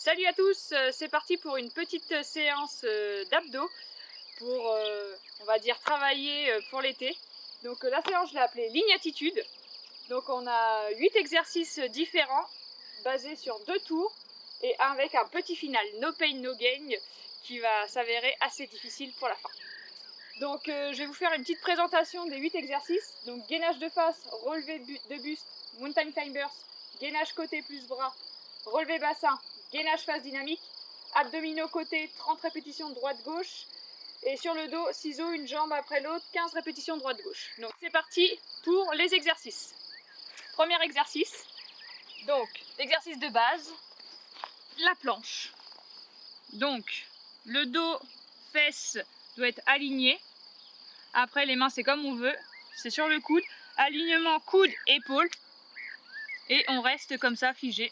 Salut à tous, c'est parti pour une petite séance d'abdos pour, on va dire, travailler pour l'été. Donc la séance, je l'ai appelée ligne attitude. Donc on a 8 exercices différents basés sur 2 tours et avec un petit final no pain no gain qui va s'avérer assez difficile pour la fin. Donc je vais vous faire une petite présentation des 8 exercices. Donc gainage de face, relevé de buste, mountain climbers, gainage côté plus bras, relevé bassin, gainage face dynamique, abdominaux côté, 30 répétitions droite-gauche, et sur le dos, ciseaux, une jambe après l'autre, 15 répétitions droite-gauche. Donc c'est parti pour les exercices. Premier exercice, donc l'exercice de base, la planche. Donc le dos, fesses doit être aligné. Après les mains c'est comme on veut, c'est sur le coude, alignement coude, épaule, et on reste comme ça figé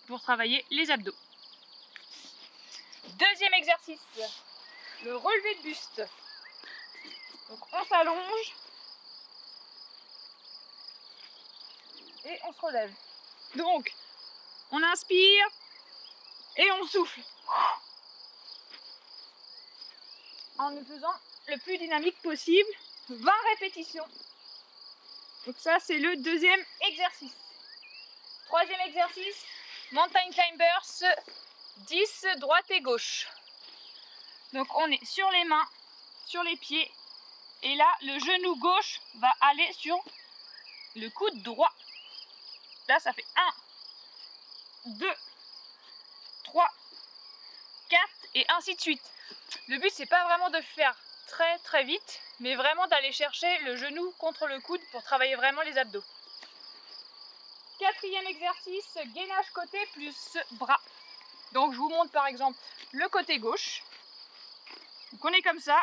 pour travailler les abdos. Deuxième exercice, le relevé de buste. Donc on s'allonge et on se relève. Donc on inspire et on souffle en le faisant le plus dynamique possible, 20 répétitions. Donc ça c'est le deuxième exercice. Troisième exercice, mountain climbers, 10 droite et gauche. Donc on est sur les mains, sur les pieds, et là le genou gauche va aller sur le coude droit. Là ça fait 1, 2, 3, 4 et ainsi de suite. Le but c'est pas vraiment de faire très vite, mais vraiment d'aller chercher le genou contre le coude pour travailler vraiment les abdos. Quatrième exercice, gainage côté plus bras. Donc je vous montre par exemple le côté gauche. Donc on est comme ça,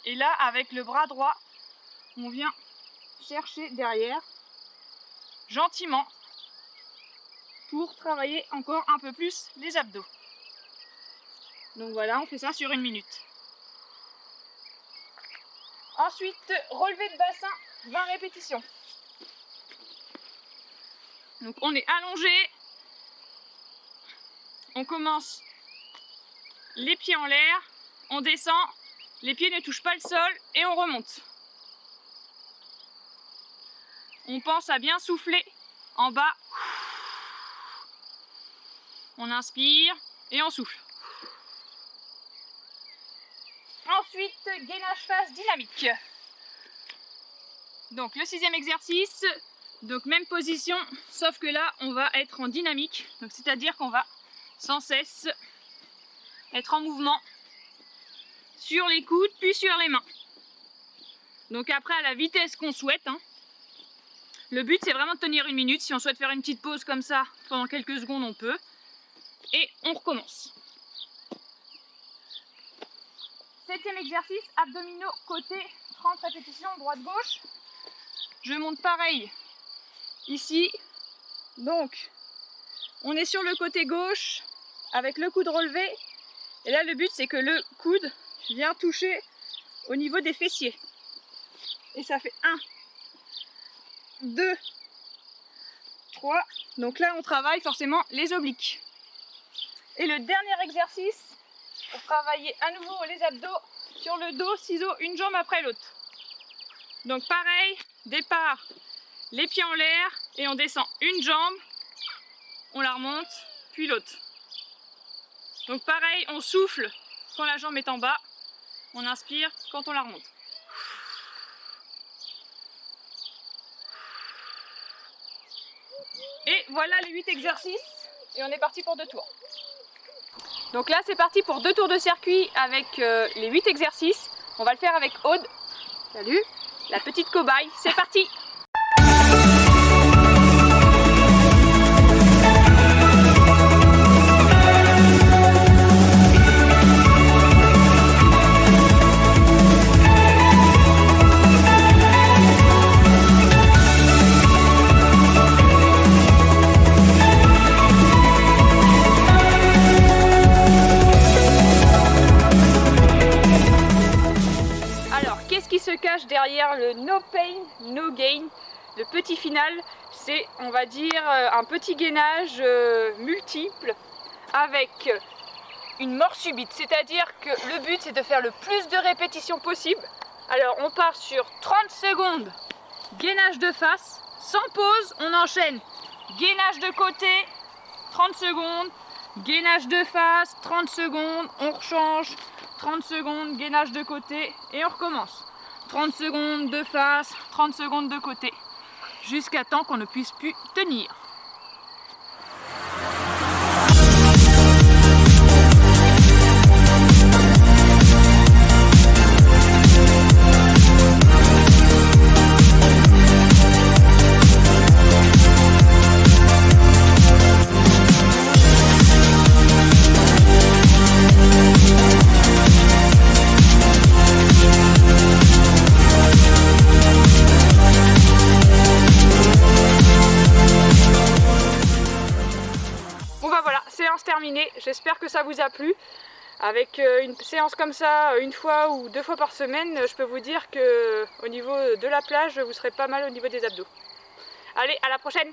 et là avec le bras droit, on vient chercher derrière, gentiment, pour travailler encore un peu plus les abdos. Donc voilà, on fait ça sur 1 minute. Ensuite, relevé de bassin, 20 répétitions. Donc on est allongé, on commence les pieds en l'air, on descend, les pieds ne touchent pas le sol et on remonte. On pense à bien souffler en bas. On inspire et on souffle. Ensuite, gainage face dynamique. Donc le 6e exercice, donc même position, sauf que là on va être en dynamique. Donc c'est-à-dire qu'on va sans cesse être en mouvement sur les coudes puis sur les mains. Donc après à la vitesse qu'on souhaite. Le but c'est vraiment de tenir 1 minute. Si on souhaite faire une petite pause comme ça pendant quelques secondes, on peut. Et on recommence. 7e exercice, abdominaux côté, 30 répétitions droite-gauche. Je monte pareil ici. Donc on est sur le côté gauche avec le coude relevé. Et là le but c'est que le coude vient toucher au niveau des fessiers. Et ça fait 1, 2, 3. Donc là on travaille forcément les obliques. Et le dernier exercice, pour travailler à nouveau les abdos, sur le dos, ciseaux, une jambe après l'autre. Donc pareil, départ, les pieds en l'air et on descend une jambe, on la remonte, puis l'autre. Donc pareil, on souffle quand la jambe est en bas, on inspire quand on la remonte. Et voilà les 8 exercices et on est parti pour 2 tours. Donc là c'est parti pour 2 tours de circuit avec les 8 exercices. On va le faire avec Aude. Salut, la petite cobaye, c'est parti! Cache derrière le no pain no gain. Le petit final, c'est, on va dire, un petit gainage multiple avec une mort subite, c'est-à-dire que le but c'est de faire le plus de répétitions possible. Alors on part sur 30 secondes, gainage de face, sans pause, on enchaîne gainage de côté, 30 secondes, gainage de face, 30 secondes, on rechange, 30 secondes, gainage de côté et on recommence. 30 secondes de face, 30 secondes de côté, jusqu'à temps qu'on ne puisse plus tenir. Séance terminée, j'espère que ça vous a plu. Avec une séance comme ça, une fois ou 2 fois par semaine, je peux vous dire que au niveau de la plage, vous serez pas mal au niveau des abdos. Allez, à la prochaine!